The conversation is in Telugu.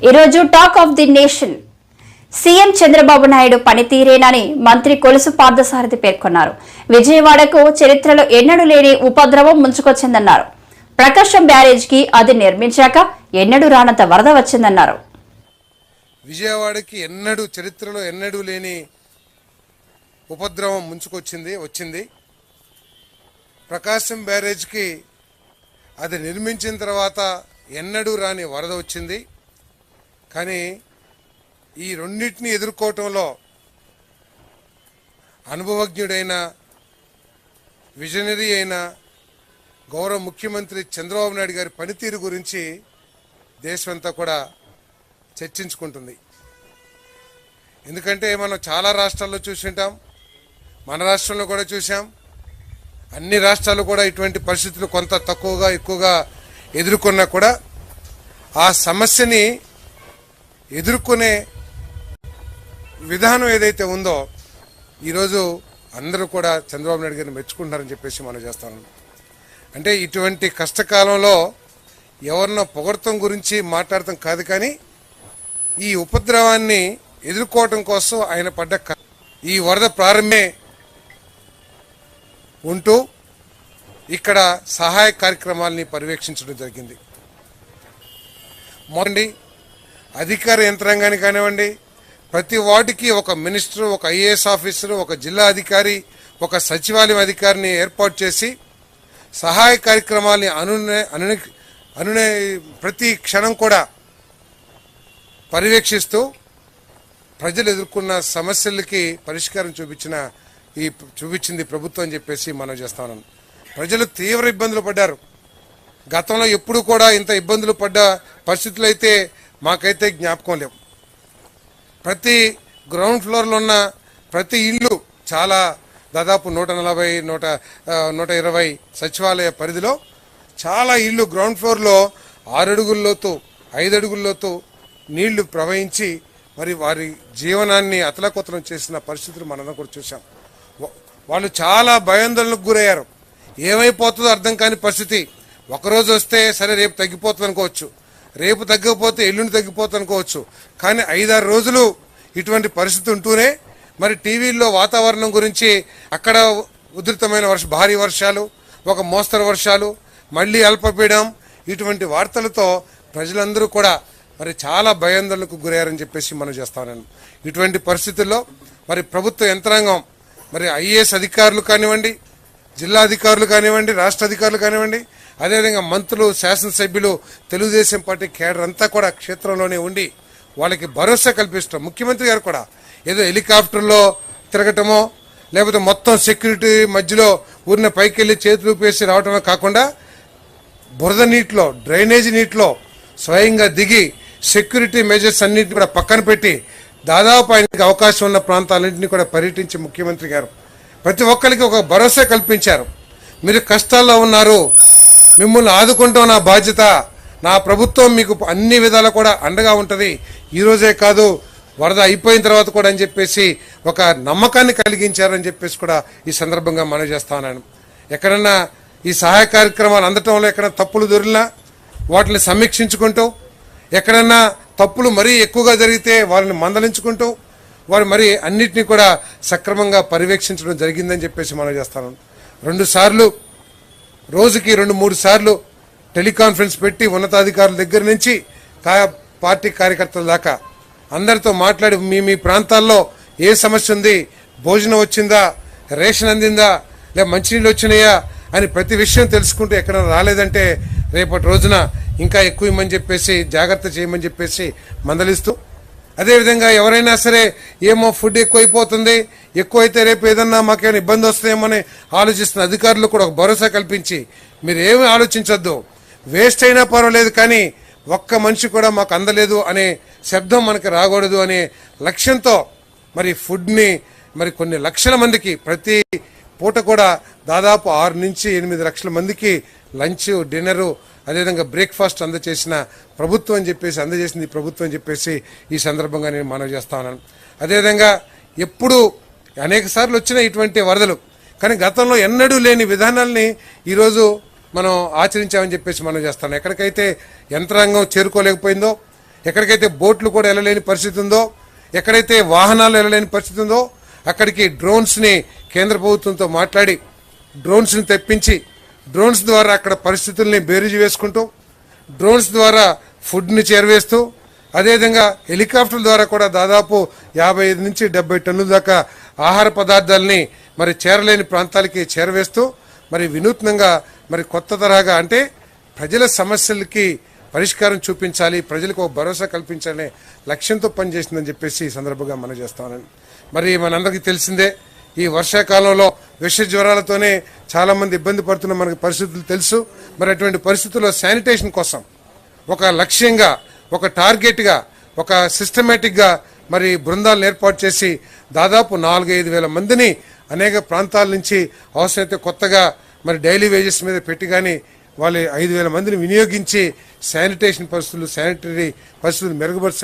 ఈరోజు talk of the nation CM Chandrababu Naidu పనితీరేనని మంత్రి కొలుసు పార్థసారథి పేర్కొన్నారు. విజయవాడకు చరిత్రలో ఎన్నడూ లేని ఉపద్రవం ముంచుకొచ్చిందన్నారు. ప్రకాశం బ్యారేజ్కి అది నిర్మించాక ఎన్నడూ రానంత వరద వచ్చిందన్నారు. విజయవాడకి చరిత్రలో ఎన్నడూ లేని ఉపద్రవం వచ్చింది. ప్రకాశం బ్యారేజ్కి అది నిర్మించిన తర్వాత ఎన్నడూ రాని వరద వచ్చింది. కానీ ఈ రెండింటిని ఎదుర్కోవటంలో అనుభవజ్ఞుడైన విజనరీ అయిన గౌరవ ముఖ్యమంత్రి చంద్రబాబు నాయుడు గారి పనితీరు గురించి దేశమంతా కూడా చర్చించుకుంటుంది. ఎందుకంటే మనం చాలా రాష్ట్రాల్లో చూసింటాం, మన రాష్ట్రంలో కూడా చూసాం. అన్ని రాష్ట్రాలు కూడా ఇటువంటి పరిస్థితులు కొంత తక్కువగా ఎక్కువగా ఎదుర్కొన్నా కూడా ఆ సమస్యని ఎదుర్కొనే విధానం ఏదైతే ఉందో ఈరోజు అందరూ కూడా చంద్రబాబు నాయుడు గారిని మెచ్చుకుంటున్నారని చెప్పేసి మనం చేస్తాను. అంటే ఇటువంటి కష్టకాలంలో ఎవరినో పొగడటం గురించి మాట్లాడటం కాదు, కానీ ఈ ఉపద్రవాన్ని ఎదుర్కోవటం కోసం ఆయన పడ్డ ఈ వరద ప్రారంభమే ఉంటూ ఇక్కడ సహాయ కార్యక్రమాలని పర్యవేక్షించడం జరిగింది. మొదటి అధికార యంత్రాంగాన్ని కానివ్వండి, ప్రతి వార్డుకి ఒక మినిస్టర్, ఒక ఐఏఎస్ ఆఫీసర్, ఒక జిల్లా అధికారి, ఒక సచివాలయం అధికారిని ఏర్పాటు చేసి సహాయ కార్యక్రమాలని ప్రతి క్షణం కూడా పర్యవేక్షిస్తూ ప్రజలు ఎదుర్కొన్న సమస్యలకి పరిష్కారం చూపించింది ప్రభుత్వం అని చెప్పేసి మనం చేస్తాను. ప్రజలు తీవ్ర ఇబ్బందులు పడ్డారు. గతంలో ఎప్పుడు కూడా ఇంత ఇబ్బందులు పడ్డ పరిస్థితులు అయితే మాకైతే జ్ఞాపకం లేవు. ప్రతి గ్రౌండ్ ఫ్లోర్లో ఉన్న ప్రతి ఇల్లు దాదాపు 120 సచివాలయ పరిధిలో చాలా ఇల్లు గ్రౌండ్ ఫ్లోర్లో 6 అడుగుల లోతు 5 అడుగుల లోతు నీళ్లు ప్రవహించి మరి వారి జీవనాన్ని అతలాకుతలం చేసిన పరిస్థితులు మనం కూడా చూసాం. వాళ్ళు చాలా భయాందోళనకు గురయ్యారు. ఏమైపోతుందో అర్థం కాని పరిస్థితి. ఒకరోజు వస్తే సరే రేపు తగ్గిపోతుంది అనుకోవచ్చు, రేపు తగ్గకపోతే ఎల్లుండి తగ్గిపోతుంది అనుకోవచ్చు, కానీ 5-6 రోజులు ఇటువంటి పరిస్థితి ఉంటూనే మరి టీవీల్లో వాతావరణం గురించి అక్కడ ఉధృతమైన భారీ వర్షాలు, ఒక మోస్తరు వర్షాలు, మళ్ళీ అల్పపీడనం, ఇటువంటి వార్తలతో ప్రజలందరూ కూడా మరి చాలా భయాందోళనకు గురయ్యారని చెప్పేసి మనం చేస్తామన్నాను. ఇటువంటి పరిస్థితుల్లో మరి ప్రభుత్వ యంత్రాంగం, మరి ఐఏఎస్ అధికారులు కానివ్వండి, జిల్లా అధికారులు కానివ్వండి, రాష్ట్ర అధికారులు కానివ్వండి, అదేవిధంగా మంత్రులు, శాసనసభ్యులు, తెలుగుదేశం పార్టీ కేడర్ అంతా కూడా క్షేత్రంలోనే ఉండి వాళ్ళకి భరోసా కల్పిస్తాం. ముఖ్యమంత్రి గారు కూడా ఏదో హెలికాప్టర్లో తిరగటమో లేకపోతే మొత్తం సెక్యూరిటీ మధ్యలో ఊరిన పైకి వెళ్ళి చేతులు ఊపేసి రావటమే కాకుండా బురద నీటిలో, డ్రైనేజీ నీటిలో స్వయంగా దిగి సెక్యూరిటీ మెజర్స్ అన్నింటినీ కూడా పక్కన పెట్టి దాదాపు ఆయనకి అవకాశం ఉన్న ప్రాంతాలన్నింటినీ కూడా పర్యటించి ముఖ్యమంత్రి గారు ప్రతి ఒక్కరికి ఒక భరోసా కల్పించారు. మీరు కష్టాల్లో ఉన్నారు, మిమ్మల్ని ఆదుకుంటాం నా బాధ్యత, నా ప్రభుత్వం మీకు అన్ని విధాలా కూడా అండగా ఉంటుంది, ఈరోజే కాదు వరద అయిపోయిన తర్వాత కూడా అని చెప్పేసి ఒక నమ్మకాన్ని కలిగించారని చెప్పేసి కూడా ఈ సందర్భంగా మనవి చేస్తా ఉన్నాను. ఎక్కడన్నా ఈ సహాయ కార్యక్రమాలు అందటంలో ఎక్కడైనా తప్పులు దొరికినా వాటిని సమీక్షించుకుంటూ, ఎక్కడన్నా తప్పులు మరీ ఎక్కువగా జరిగితే వాళ్ళని మందలించుకుంటూ వారు మరి అన్నిటినీ కూడా సక్రమంగా పర్యవేక్షించడం జరిగిందని చెప్పేసి మనం చేస్తాను. 2 సార్లు రోజుకి 2-3 సార్లు టెలికాన్ఫరెన్స్ పెట్టి ఉన్నతాధికారుల దగ్గర నుంచి పార్టీ కార్యకర్తల దాకా అందరితో మాట్లాడి మీ ప్రాంతాల్లో ఏ సమస్య ఉంది, భోజనం వచ్చిందా, రేషన్ అందిందా, లేదా మంచినీళ్ళు వచ్చినాయా అని ప్రతి విషయం తెలుసుకుంటూ ఎక్కడైనా రాలేదంటే రేపటి రోజున ఇంకా ఎక్కువ ఇమ్మని చెప్పేసి జాగ్రత్త చేయమని చెప్పేసి మందలిస్తూ, అదేవిధంగా ఎవరైనా సరే ఏమో ఫుడ్ ఎక్కువైపోతుంది, ఎక్కువైతే రేపు ఏదన్నా మాకేమైనా ఇబ్బంది వస్తాయేమని ఆలోచిస్తున్న అధికారులు కూడా ఒక భరోసా కల్పించి మీరు ఏమీ ఆలోచించొద్దు, వేస్ట్ అయినా పర్వాలేదు కానీ ఒక్క మనిషి కూడా మాకు అందలేదు అనే శబ్దం మనకు రాకూడదు అనే లక్ష్యంతో మరి ఫుడ్ని మరి కొన్ని లక్షల మందికి ప్రతి పూట కూడా దాదాపు 6 నుంచి 8 లక్షల మందికి లంచ్, డిన్నరు, అదేవిధంగా బ్రేక్ఫాస్ట్ అందజేసింది ప్రభుత్వం అని చెప్పేసి ఈ సందర్భంగా నేను మనవి చేస్తా ఉన్నాను. అదేవిధంగా ఎప్పుడు అనేక సార్లు వచ్చిన ఇటువంటి వరదలు, కానీ గతంలో ఎన్నడూ లేని విధానాల్ని ఈరోజు మనం ఆచరించామని చెప్పేసి మనం చేస్తాం. ఎక్కడికైతే యంత్రాంగం చేరుకోలేకపోయిందో, ఎక్కడికైతే బోట్లు కూడా వెళ్ళలేని పరిస్థితి ఉందో, ఎక్కడైతే వాహనాలు వెళ్ళలేని పరిస్థితి ఉందో అక్కడికి డ్రోన్స్ని కేంద్ర ప్రభుత్వంతో మాట్లాడి డ్రోన్స్ని తెప్పించి డ్రోన్స్ ద్వారా అక్కడ పరిస్థితుల్ని బేరీజు వేసుకుంటూ డ్రోన్స్ ద్వారా ఫుడ్ని చేరవేస్తూ అదేవిధంగా హెలికాప్టర్ల ద్వారా కూడా దాదాపు 55 నుంచి 70 టన్నుల దాకా ఆహార పదార్థాలని మరి చేరలేని ప్రాంతాలకి చేరవేస్తూ మరి వినూత్నంగా మరి కొత్త తరహాగా అంటే ప్రజల సమస్యలకి పరిష్కారం చూపించాలి, ప్రజలకు ఒక భరోసా కల్పించాలనే లక్ష్యంతో పనిచేసిందని చెప్పేసి ఈ సందర్భంగా మనం చేస్తామని. మరి మనందరికీ తెలిసిందే ఈ వర్షాకాలంలో విష జ్వరాలతోనే చాలా మంది ఇబ్బంది పడుతున్న మనకు పరిస్థితులు తెలుసు. మరి అటువంటి పరిస్థితుల్లో శానిటేషన్ కోసం ఒక లక్ష్యంగా, ఒక టార్గెట్గా, ఒక సిస్టమేటిక్గా మరి బృందాలను ఏర్పాటు చేసి దాదాపు 4-5 వేల మందిని అనేక ప్రాంతాల నుంచి అవసరమైతే కొత్తగా మరి డైలీ వేజెస్ మీద పెట్టి కానీ వాళ్ళు 5,000 మందిని వినియోగించి శానిటేషన్ పరిస్థితులు, శానిటరీ పరిస్థితులు మెరుగుపరచ